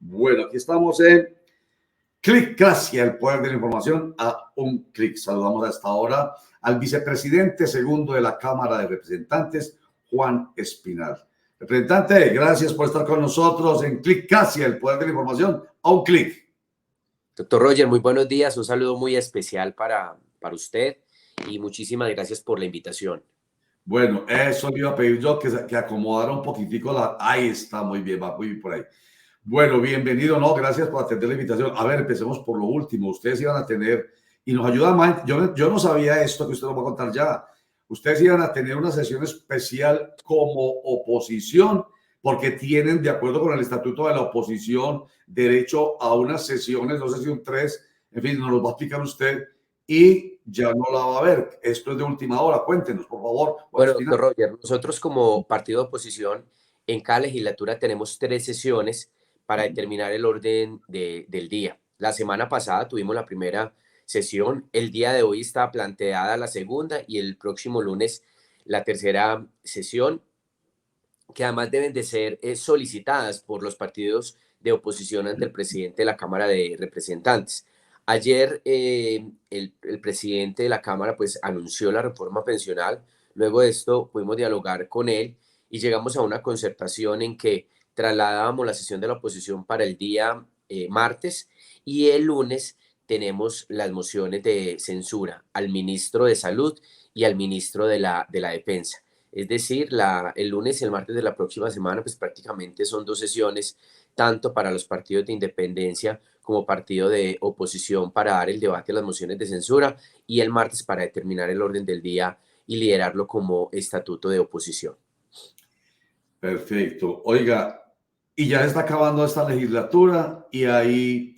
Bueno, aquí estamos en Clickracia, el poder de la información a un clic. Saludamos hasta ahora al vicepresidente segundo de la Cámara de Representantes, Juan Espinal. Representante, gracias por estar con nosotros en Clickracia, el poder de la información a un clic. Doctor Roger, muy buenos días. Un saludo muy especial para usted y muchísimas gracias por la invitación. Bueno, eso le iba a pedir yo, que acomodara un poquitico la... Ahí está, muy bien, va muy bien por ahí. Bueno, bienvenido, no, gracias por atender la invitación. A ver, empecemos por lo último. Ustedes iban a tener, y nos ayuda más, yo no sabía esto que usted nos va a contar ya. Ustedes iban a tener una sesión especial como oposición, porque tienen, de acuerdo con el estatuto de la oposición, derecho a unas sesiones, no sé si un 3, en fin, nos lo va a explicar usted, y ya no la va a ver. Esto es de última hora. Cuéntenos, por favor. Bueno, doctor Roger, nosotros como partido de oposición en cada legislatura tenemos 3 sesiones para determinar el orden del día. La semana pasada tuvimos la primera sesión, el día de hoy está planteada la segunda y el próximo lunes la tercera sesión, que además deben de ser solicitadas por los partidos de oposición ante el presidente de la Cámara de Representantes. Ayer el presidente de la Cámara pues anunció la reforma pensional. Luego de esto pudimos dialogar con él y llegamos a una concertación en que trasladábamos la sesión de la oposición para el día martes, y el lunes tenemos las mociones de censura al ministro de Salud y al ministro de la Defensa. Es decir, el lunes y el martes de la próxima semana, pues prácticamente son 2 sesiones, tanto para los partidos de independencia como partido de oposición, para dar el debate a las mociones de censura, y el martes para determinar el orden del día y liderarlo como estatuto de oposición. Perfecto. Oiga, y ya está acabando esta legislatura y hay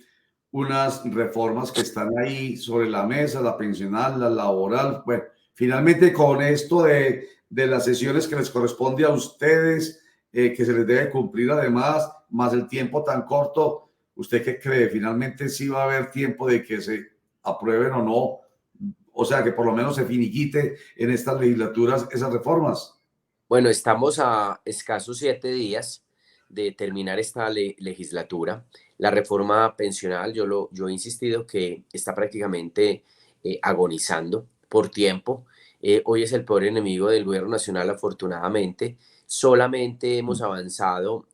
unas reformas que están ahí sobre la mesa, la pensional, la laboral. Bueno, finalmente con esto de las sesiones que les corresponde a ustedes, que se les debe cumplir además, más el tiempo tan corto, ¿usted qué cree? ¿Finalmente sí va a haber tiempo de que se aprueben o no? O sea, que por lo menos se finiquite en estas legislaturas esas reformas. Bueno, estamos a escasos 7 días de terminar esta legislatura. La reforma pensional, yo he insistido que está prácticamente agonizando por tiempo. Hoy es el peor enemigo del gobierno nacional, afortunadamente. Solamente hemos avanzado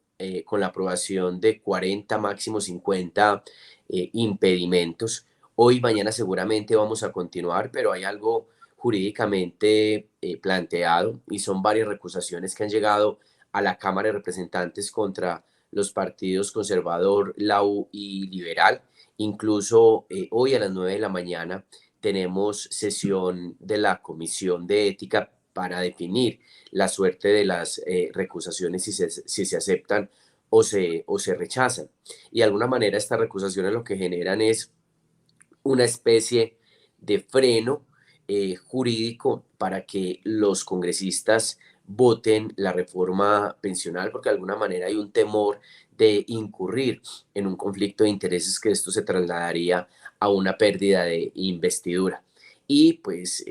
con la aprobación de 40, máximo 50 impedimentos. Hoy, mañana seguramente vamos a continuar, pero hay algo jurídicamente planteado, y son varias recusaciones que han llegado a la Cámara de Representantes contra los partidos conservador, la U y liberal. Incluso hoy a las 9 de la mañana tenemos sesión de la Comisión de Ética para definir la suerte de las recusaciones, si se aceptan o se rechazan. Y de alguna manera estas recusaciones lo que generan es una especie de freno jurídico para que los congresistas voten la reforma pensional, porque de alguna manera hay un temor de incurrir en un conflicto de intereses, que esto se trasladaría a una pérdida de investidura. Y pues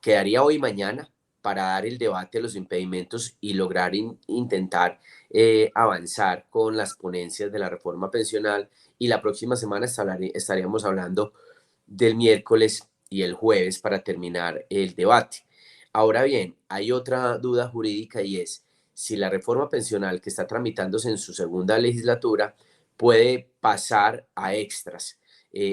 quedaría hoy y mañana para dar el debate a los impedimentos y lograr intentar avanzar con las ponencias de la reforma pensional, y la próxima semana estaríamos hablando del miércoles y el jueves para terminar el debate. Ahora bien, hay otra duda jurídica, y es si la reforma pensional que está tramitándose en su segunda legislatura puede pasar a extras.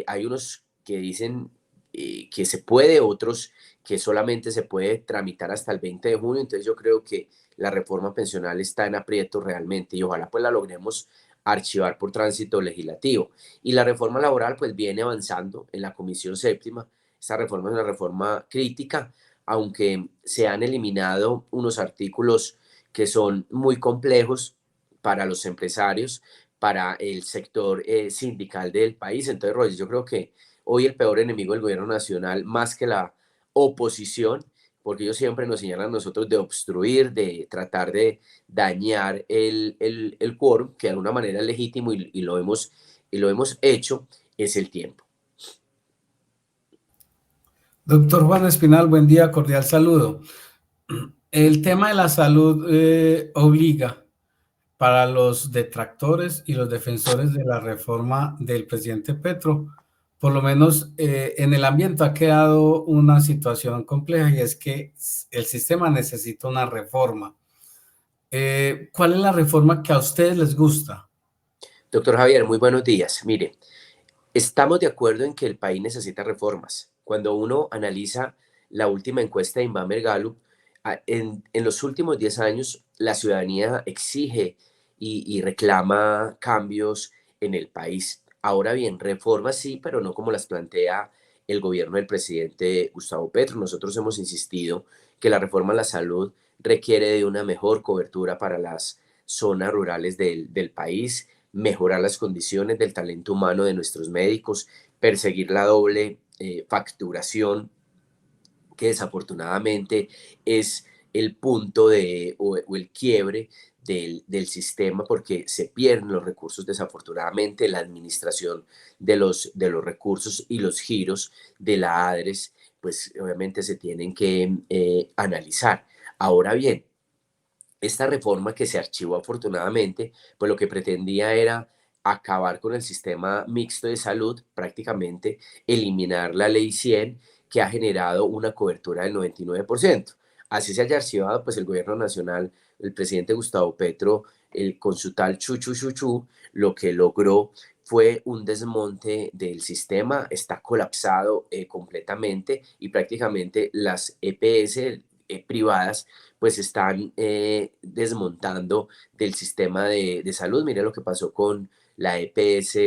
Hay unos que dicen que se puede, otros que solamente se puede tramitar hasta el 20 de junio. Entonces yo creo que la reforma pensional está en aprieto realmente, y ojalá pues la logremos archivar por tránsito legislativo. Y la reforma laboral pues viene avanzando en la Comisión Séptima. Esta reforma es una reforma crítica, aunque se han eliminado unos artículos que son muy complejos para los empresarios, para el sector sindical del país. Entonces, Roger, yo creo que hoy el peor enemigo del gobierno nacional, más que la oposición, porque ellos siempre nos señalan a nosotros de obstruir, de tratar de dañar el quórum, que de alguna manera es legítimo, y lo hemos hecho, es el tiempo. Doctor Juan Espinal, buen día, cordial saludo. El tema de la salud obliga para los detractores y los defensores de la reforma del presidente Petro. Por lo menos en el ambiente ha quedado una situación compleja y es que el sistema necesita una reforma. ¿Cuál es la reforma que a ustedes les gusta? Doctor Javier, muy buenos días. Mire, estamos de acuerdo en que el país necesita reformas. Cuando uno analiza la última encuesta de Inbamer Gallup, en los últimos 10 años la ciudadanía exige y reclama cambios en el país. Ahora bien, reformas sí, pero no como las plantea el gobierno del presidente Gustavo Petro. Nosotros hemos insistido que la reforma a la salud requiere de una mejor cobertura para las zonas rurales del país, mejorar las condiciones del talento humano de nuestros médicos, perseguir la doble facturación, que desafortunadamente es el punto o el quiebre del sistema, porque se pierden los recursos desafortunadamente, la administración de los recursos y los giros de la ADRES, pues obviamente se tienen que analizar. Ahora bien, esta reforma que se archivó afortunadamente, pues lo que pretendía era acabar con el sistema mixto de salud, prácticamente eliminar la ley 100 que ha generado una cobertura del 99%. Así se haya archivado, pues el gobierno nacional, el presidente Gustavo Petro, con su tal chuchu, lo que logró fue un desmonte del sistema, está colapsado completamente y prácticamente las EPS privadas pues están desmontando del sistema de salud. Mire lo que pasó con la EPS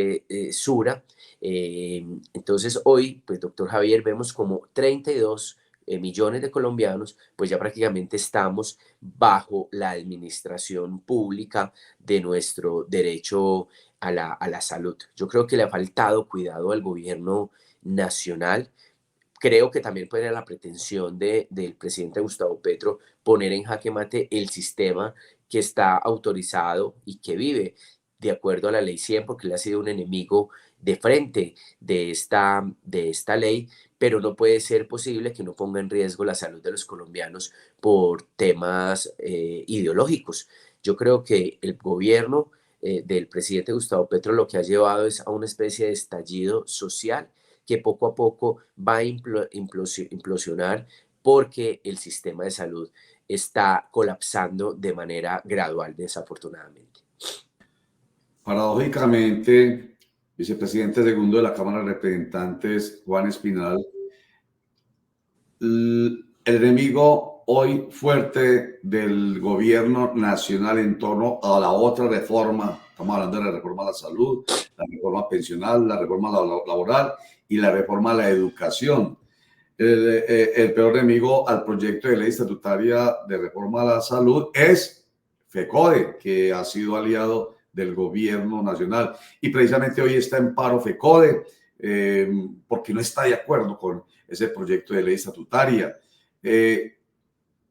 Sura. Entonces hoy, pues doctor Javier, vemos como 32 millones de colombianos, pues ya prácticamente estamos bajo la administración pública de nuestro derecho a la salud. Yo creo que le ha faltado cuidado al gobierno nacional. Creo que también puede la pretensión del presidente Gustavo Petro poner en jaque mate el sistema que está autorizado y que vive de acuerdo a la ley 100, porque él ha sido un enemigo de frente de esta ley, pero no puede ser posible que no ponga en riesgo la salud de los colombianos por temas ideológicos. Yo creo que el gobierno del presidente Gustavo Petro lo que ha llevado es a una especie de estallido social que poco a poco va a implosionar porque el sistema de salud está colapsando de manera gradual, desafortunadamente. Paradójicamente, vicepresidente segundo de la Cámara de Representantes, Juan Espinal, el enemigo hoy fuerte del gobierno nacional en torno a la otra reforma, estamos hablando de la reforma a la salud, la reforma pensional, la reforma laboral y la reforma a la educación. El peor enemigo al proyecto de ley estatutaria de reforma a la salud es FECODE, que ha sido aliado del gobierno nacional. Y precisamente hoy está en paro FECODE porque no está de acuerdo con ese proyecto de ley estatutaria.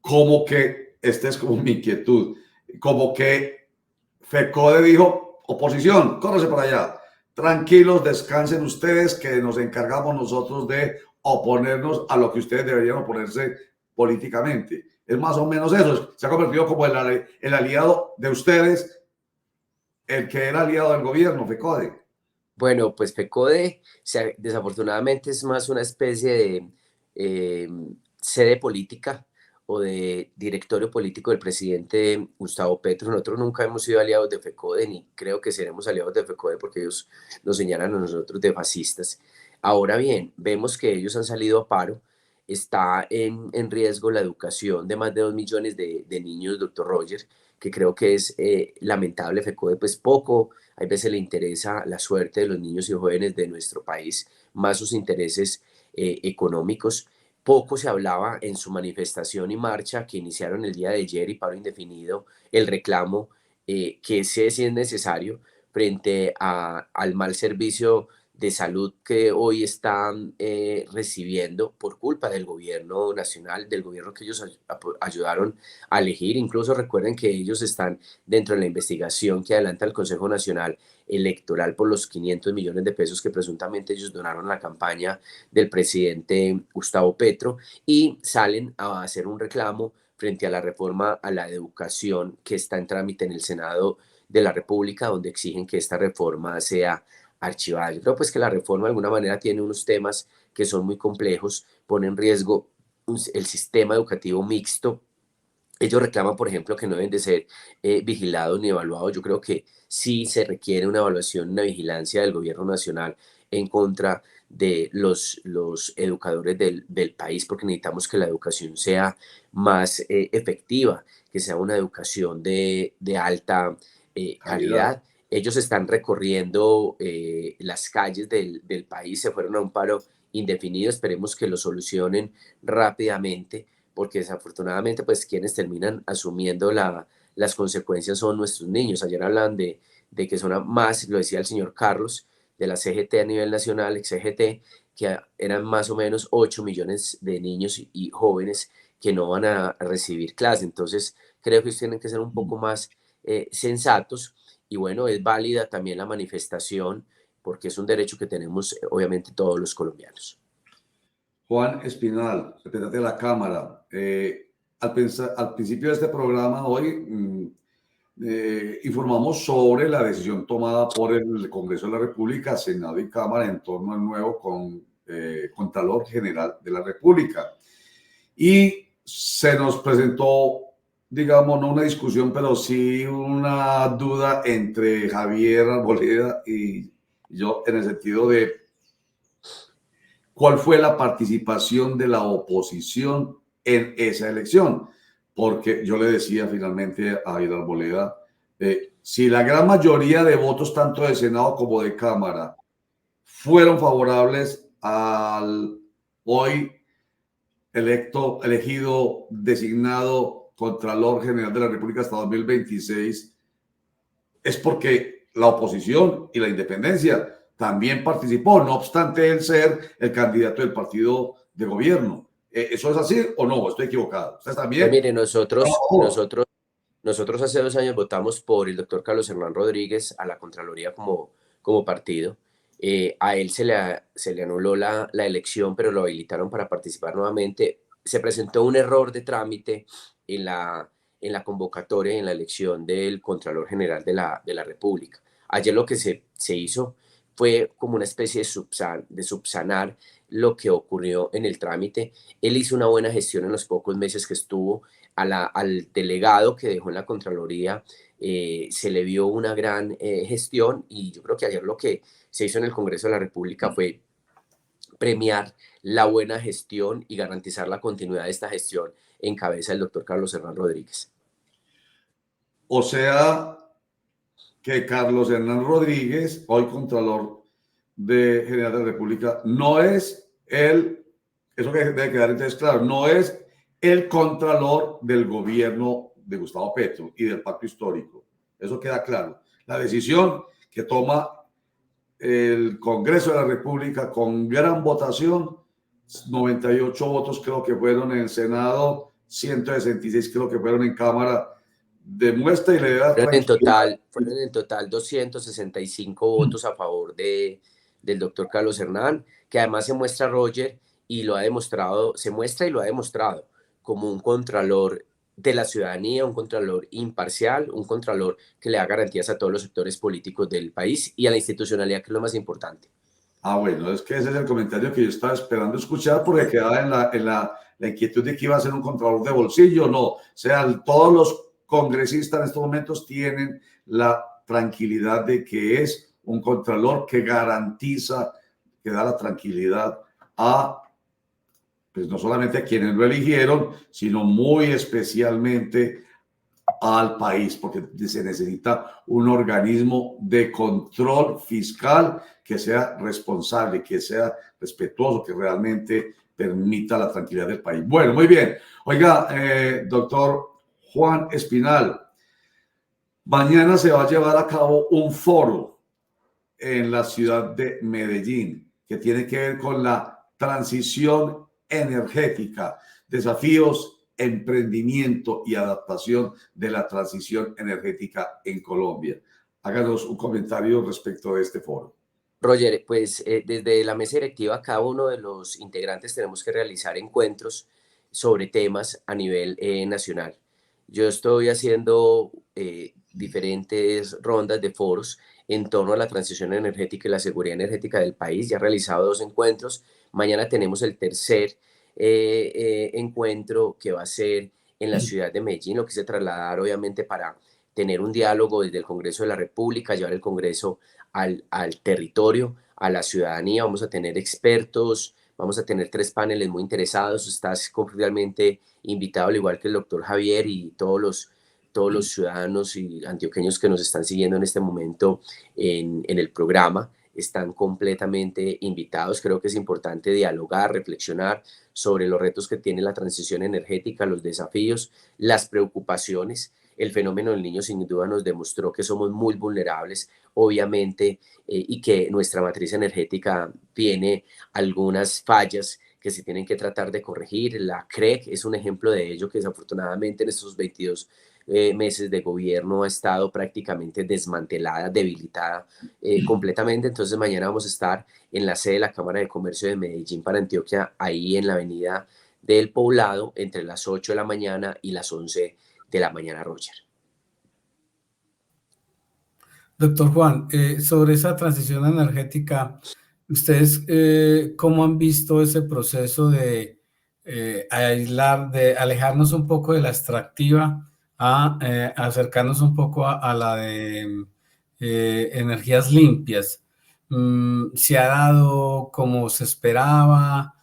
Como que, esta es como mi inquietud, como que FECODE dijo, oposición, córrese para allá, tranquilos, descansen ustedes, que nos encargamos nosotros de oponernos a lo que ustedes deberían oponerse políticamente. Es más o menos eso, se ha convertido como el aliado de ustedes, el que era aliado del gobierno, FECODE. Bueno, pues FECODE desafortunadamente es más una especie de sede política o de directorio político del presidente Gustavo Petro. Nosotros nunca hemos sido aliados de FECODE, ni creo que seremos aliados de FECODE porque ellos nos señalan a nosotros de fascistas. Ahora bien, vemos que ellos han salido a paro, está en riesgo la educación de más de 2 millones de niños, doctor Roger, que creo que es lamentable. FECODE pues poco, hay veces le interesa la suerte de los niños y jóvenes de nuestro país, más sus intereses económicos. Poco se hablaba en su manifestación y marcha que iniciaron el día de ayer y paro indefinido, el reclamo que sí es necesario frente al mal servicio de salud que hoy están recibiendo por culpa del gobierno nacional, del gobierno que ellos ayudaron a elegir. Incluso recuerden que ellos están dentro de la investigación que adelanta el Consejo Nacional Electoral por los 500 millones de pesos que presuntamente ellos donaron a la campaña del presidente Gustavo Petro, y salen a hacer un reclamo frente a la reforma a la educación que está en trámite en el Senado de la República, donde exigen que esta reforma sea archivada. Yo creo pues que la reforma de alguna manera tiene unos temas que son muy complejos, pone en riesgo el sistema educativo mixto. Ellos reclaman, por ejemplo, que no deben de ser vigilados ni evaluados. Yo creo que sí se requiere una evaluación, una vigilancia del gobierno nacional en contra de los educadores del país, porque necesitamos que la educación sea más efectiva, que sea una educación de alta Calidad. calidad. Ellos están recorriendo las calles del país, se fueron a un paro indefinido, esperemos que lo solucionen rápidamente, porque desafortunadamente pues quienes terminan asumiendo las consecuencias son nuestros niños. Ayer hablan de que son más, lo decía el señor Carlos, de la CGT a nivel nacional, ex CGT, que eran más o menos 8 millones de niños y jóvenes que no van a recibir clase. Entonces creo que ellos tienen que ser un poco más sensatos, y bueno, es válida también la manifestación porque es un derecho que tenemos obviamente todos los colombianos. Juan Espinal, representante de la Cámara. Al principio de este programa hoy informamos sobre la decisión tomada por el Congreso de la República, Senado y Cámara en torno al nuevo Contralor General de la República. Y se nos presentó, digamos, no una discusión, pero sí una duda entre Javier Arboleda y yo, en el sentido de cuál fue la participación de la oposición en esa elección. Porque yo le decía finalmente a Javier Arboleda, si la gran mayoría de votos, tanto de Senado como de Cámara, fueron favorables al hoy elegido, designado Contralor General de la República hasta 2026, es porque la oposición y la independencia también participó, no obstante él ser el candidato del partido de gobierno. ¿Eso es así o no? ¿Estoy equivocado? ¿Ustedes también? Pues mire, nosotros hace 2 años votamos por el doctor Carlos Hernán Rodríguez a la Contraloría como partido. A él se le anuló la elección, pero lo habilitaron para participar nuevamente. Se presentó un error de trámite en la convocatoria, en la elección del Contralor General de la República. Ayer lo que se hizo fue como una especie de subsanar lo que ocurrió en el trámite. Él hizo una buena gestión en los pocos meses que estuvo. Al delegado que dejó en la Contraloría se le vio una gran gestión, y yo creo que ayer lo que se hizo en el Congreso de la República fue premiar la buena gestión y garantizar la continuidad de esta gestión en cabeza del doctor Carlos Hernán Rodríguez. O sea que Carlos Hernán Rodríguez, hoy Contralor General de la República, no es eso que debe quedar entonces claro, no es el Contralor del gobierno de Gustavo Petro y del pacto histórico. Eso queda claro. La decisión que toma el Congreso de la República con gran votación, 98 votos creo que fueron en el Senado, 166 creo que fueron en Cámara, demuestra y le da Fueron en total 265 votos a favor del doctor Carlos Hernán, que además se muestra, Roger, y lo ha demostrado, se muestra y lo ha demostrado como un contralor de la ciudadanía, un contralor imparcial, un contralor que le da garantías a todos los sectores políticos del país y a la institucionalidad, que es lo más importante. Bueno, es que ese es el comentario que yo estaba esperando escuchar, porque quedaba en la inquietud de que iba a ser un contralor de bolsillo. No, o sea, todos los congresistas en estos momentos tienen la tranquilidad de que es un contralor que garantiza, que da la tranquilidad a, pues no solamente a quienes lo eligieron, sino muy especialmente al país, porque se necesita un organismo de control fiscal que sea responsable, que sea respetuoso, que realmente permita la tranquilidad del país. Bueno, muy bien. Oiga, doctor Juan Espinal, mañana se va a llevar a cabo un foro en la ciudad de Medellín que tiene que ver con la transición energética, desafíos, emprendimiento y adaptación de la transición energética en Colombia. Háganos un comentario respecto de este foro. Roger, pues desde la mesa directiva cada uno de los integrantes tenemos que realizar encuentros sobre temas a nivel nacional. Yo estoy haciendo diferentes rondas de foros en torno a la transición energética y la seguridad energética del país. Ya he realizado 2 encuentros. Mañana tenemos el tercer encuentro, que va a ser en la ciudad de Medellín. Lo quise trasladar obviamente para tener un diálogo desde el Congreso de la República, llevar el Congreso al territorio, a la ciudadanía. Vamos a tener expertos, vamos a tener 3 paneles muy interesados. Estás cordialmente invitado, al igual que el doctor Javier y todos los ciudadanos y antioqueños que nos están siguiendo en este momento en el programa. Están completamente invitados. Creo que es importante dialogar, reflexionar sobre los retos que tiene la transición energética, los desafíos, las preocupaciones. El fenómeno del niño sin duda nos demostró que somos muy vulnerables, obviamente, y que nuestra matriz energética tiene algunas fallas que se tienen que tratar de corregir. La CREC es un ejemplo de ello, que desafortunadamente en estos 22 meses de gobierno ha estado prácticamente desmantelada, debilitada completamente. Entonces mañana vamos a estar en la sede de la Cámara de Comercio de Medellín para Antioquia, ahí en la avenida del Poblado, entre las 8 de la mañana y las 11 de la mañana, Roger. Doctor Juan, sobre esa transición energética, ¿ustedes cómo han visto ese proceso de aislar, de alejarnos un poco de la extractiva a acercarnos un poco a la de energías limpias? ¿Se ha dado como se esperaba?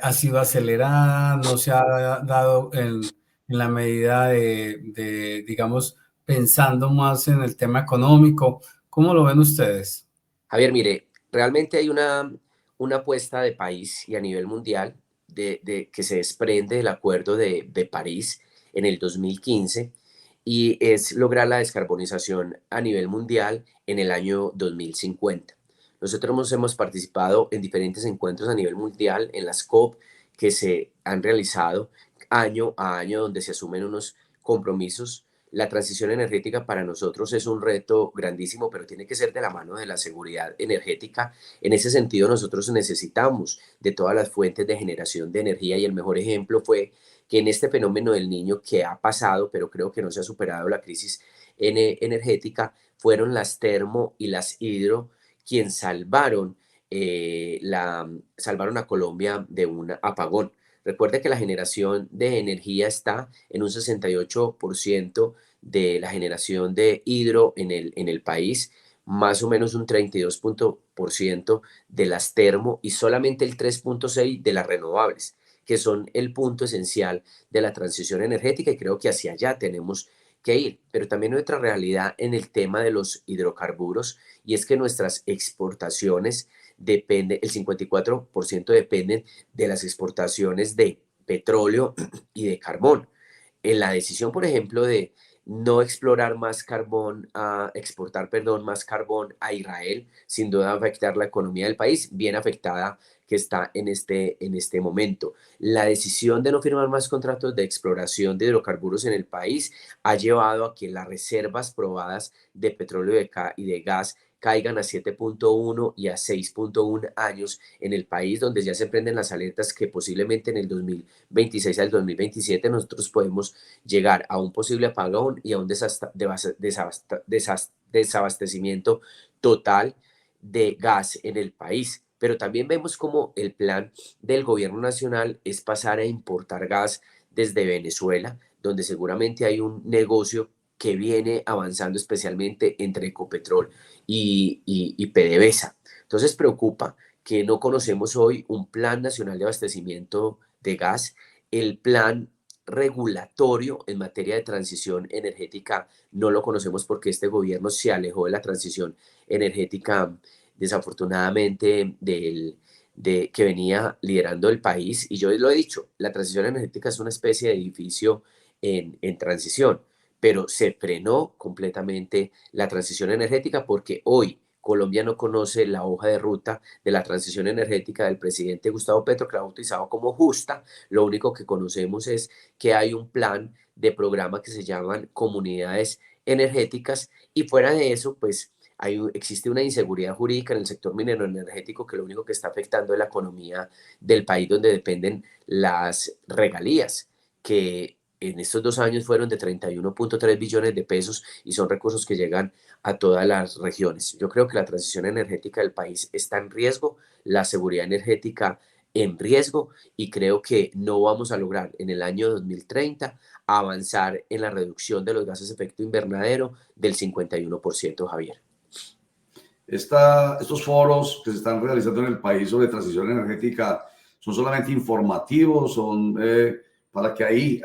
¿Ha sido acelerada? ¿No se ha dado en la medida digamos, pensando más en el tema económico? ¿Cómo lo ven ustedes? Javier, mire, realmente hay una apuesta de país y a nivel mundial que se desprende del Acuerdo de París en el 2015, y es lograr la descarbonización a nivel mundial en el año 2050. Nosotros hemos participado en diferentes encuentros a nivel mundial, en las COP que se han realizado año a año, donde se asumen unos compromisos. La transición energética para nosotros es un reto grandísimo, pero tiene que ser de la mano de la seguridad energética. En ese sentido, nosotros necesitamos de todas las fuentes de generación de energía, y el mejor ejemplo fue que en este fenómeno del niño que ha pasado, pero creo que no se ha superado la crisis energética, fueron las termo y las hidro quien salvaron a Colombia de un apagón. Recuerde que la generación de energía está en un 68% de la generación de hidro en el país, más o menos un 32% de las termo y solamente el 3,6% de las renovables, que son el punto esencial de la transición energética, y creo que hacia allá tenemos que ir. Pero también hay otra realidad en el tema de los hidrocarburos, y es que nuestras exportaciones el 54% dependen de las exportaciones de petróleo y de carbón. En la decisión, por ejemplo, de no explorar más carbón, exportar, perdón, más carbón a Israel, sin duda va a afectar la economía del país, bien afectada que está en este momento. La decisión de no firmar más contratos de exploración de hidrocarburos en el país ha llevado a que las reservas probadas de petróleo y de gas caigan a 7,1 y a 6,1 años en el país, donde ya se prenden las alertas que posiblemente en el 2026 al 2027 nosotros podemos llegar a un posible apagón y a un desabastecimiento total de gas en el país. Pero también vemos como el plan del gobierno nacional es pasar a importar gas desde Venezuela, donde seguramente hay un negocio que viene avanzando, especialmente entre Ecopetrol y PDVSA. Entonces preocupa que no conocemos hoy un plan nacional de abastecimiento de gas. El plan regulatorio en materia de transición energética no lo conocemos, porque este gobierno se alejó de la transición energética, desafortunadamente, que venía liderando el país. Y yo lo he dicho, la transición energética es una especie de edificio en transición, pero se frenó completamente la transición energética porque hoy Colombia no conoce la hoja de ruta de la transición energética del presidente Gustavo Petro, que la ha bautizado como justa. Lo único que conocemos es que hay un plan de programa que se llaman comunidades energéticas, y fuera de eso, pues existe una inseguridad jurídica en el sector minero energético que lo único que está afectando es la economía del país donde dependen las regalías, que en estos 2 años fueron de 31.3 billones de pesos y son recursos que llegan a todas las regiones. Yo creo que la transición energética del país está en riesgo, la seguridad energética en riesgo, y creo que no vamos a lograr en el año 2030 avanzar en la reducción de los gases de efecto invernadero del 51%, Javier. Estos foros que se están realizando en el país sobre transición energética son solamente informativos, son para que ahí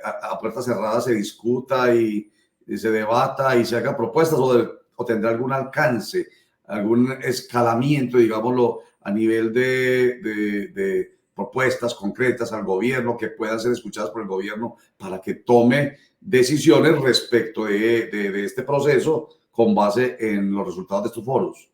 a puertas cerradas se discuta y se debata y se haga propuestas, o tendrá algún alcance, algún escalamiento, digámoslo, a nivel de propuestas concretas al gobierno que puedan ser escuchadas por el gobierno para que tome decisiones respecto de este proceso con base en los resultados de estos foros.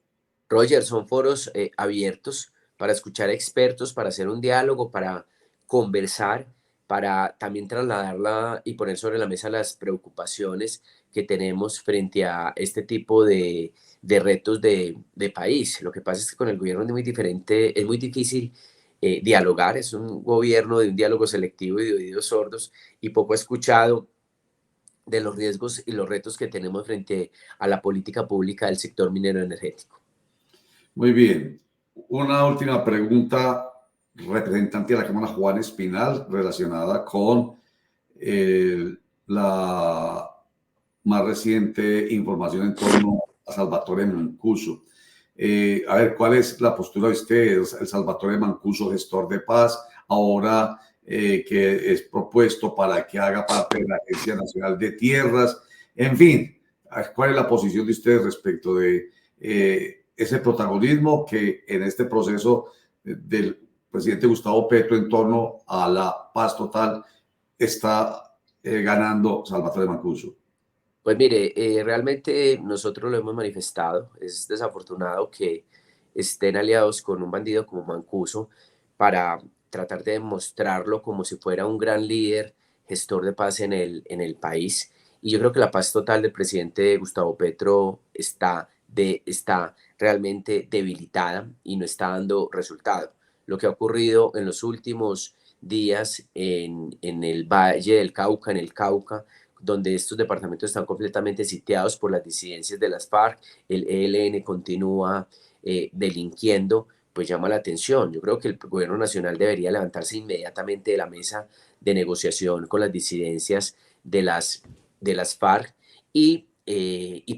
Roger, son foros abiertos para escuchar expertos, para hacer un diálogo, para conversar, para también trasladarla y poner sobre la mesa las preocupaciones que tenemos frente a este tipo de retos de país. Lo que pasa es que con el gobierno es muy diferente, es muy difícil dialogar, es un gobierno de un diálogo selectivo y de oídos sordos y poco escuchado de los riesgos y los retos que tenemos frente a la política pública del sector minero energético. Muy bien. Una última pregunta, representante de la Cámara, Juan Espinal, relacionada con la más reciente información en torno a Salvatore Mancuso. A ver, ¿cuál es la postura de ustedes? El Salvatore Mancuso, gestor de paz, ahora que es propuesto para que haga parte de la Agencia Nacional de Tierras. En fin, ¿cuál es la posición de ustedes respecto de ese protagonismo que en este proceso del presidente Gustavo Petro en torno a la paz total está ganando Salvatore Mancuso? Pues mire, realmente nosotros lo hemos manifestado. Es desafortunado que estén aliados con un bandido como Mancuso para tratar de demostrarlo como si fuera un gran líder, gestor de paz en el país. Y yo creo que la paz total del presidente Gustavo Petro está realmente debilitada y no está dando resultado. Lo que ha ocurrido en los últimos días en el Valle del Cauca, en el Cauca, donde estos departamentos están completamente sitiados por las disidencias de las FARC, el ELN continúa delinquiendo, pues llama la atención. Yo creo que el gobierno nacional debería levantarse inmediatamente de la mesa de negociación con las disidencias de las FARC y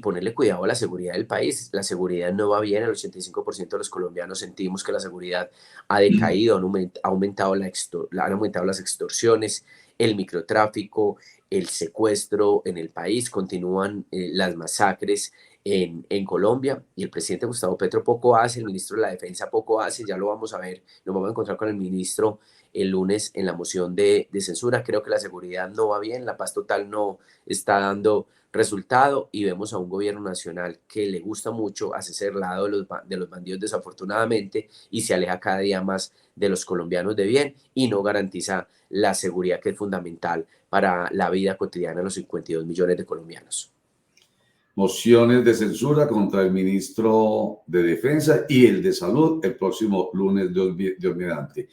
ponerle cuidado a la seguridad del país. La seguridad no va bien, el 85% de los colombianos sentimos que la seguridad ha decaído, han aumentado las extorsiones, el microtráfico, el secuestro en el país, continúan las masacres en Colombia, y el presidente Gustavo Petro poco hace, el ministro de la Defensa poco hace. Ya lo vamos a ver, nos vamos a encontrar con el ministro el lunes en la moción de censura. Creo que la seguridad no va bien, la paz total no está dando resultado, y vemos a un gobierno nacional que le gusta mucho hacerse al lado de los bandidos, desafortunadamente, y se aleja cada día más de los colombianos de bien y no garantiza la seguridad que es fundamental para la vida cotidiana de los 52 millones de colombianos. Mociones de censura contra el ministro de Defensa y el de Salud el próximo lunes, Dios mediante.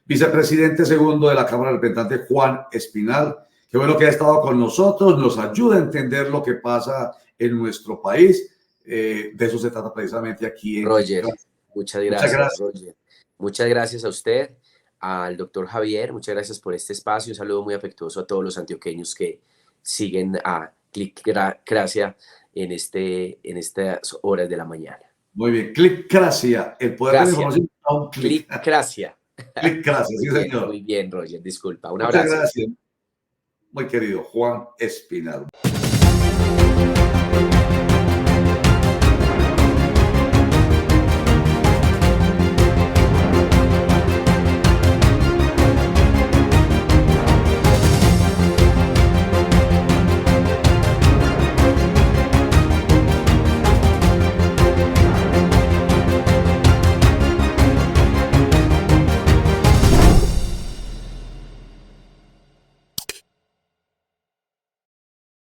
Vicepresidente segundo de la Cámara de Representantes, Juan Espinal, qué bueno que ha estado con nosotros, nos ayuda a entender lo que pasa en nuestro país. De eso se trata precisamente aquí en Roger. Muchas gracias, Roger. Muchas gracias a usted, al doctor Javier, muchas gracias por este espacio. Un saludo muy afectuoso a todos los antioqueños que siguen a Clickracia en estas horas de la mañana. Muy bien, Clickracia, el poder de la información. Clickracia. Clickracia, sí, señor. Muy bien, Roger, disculpa. Un Muchas abrazo. gracias, muy querido Juan Espinal.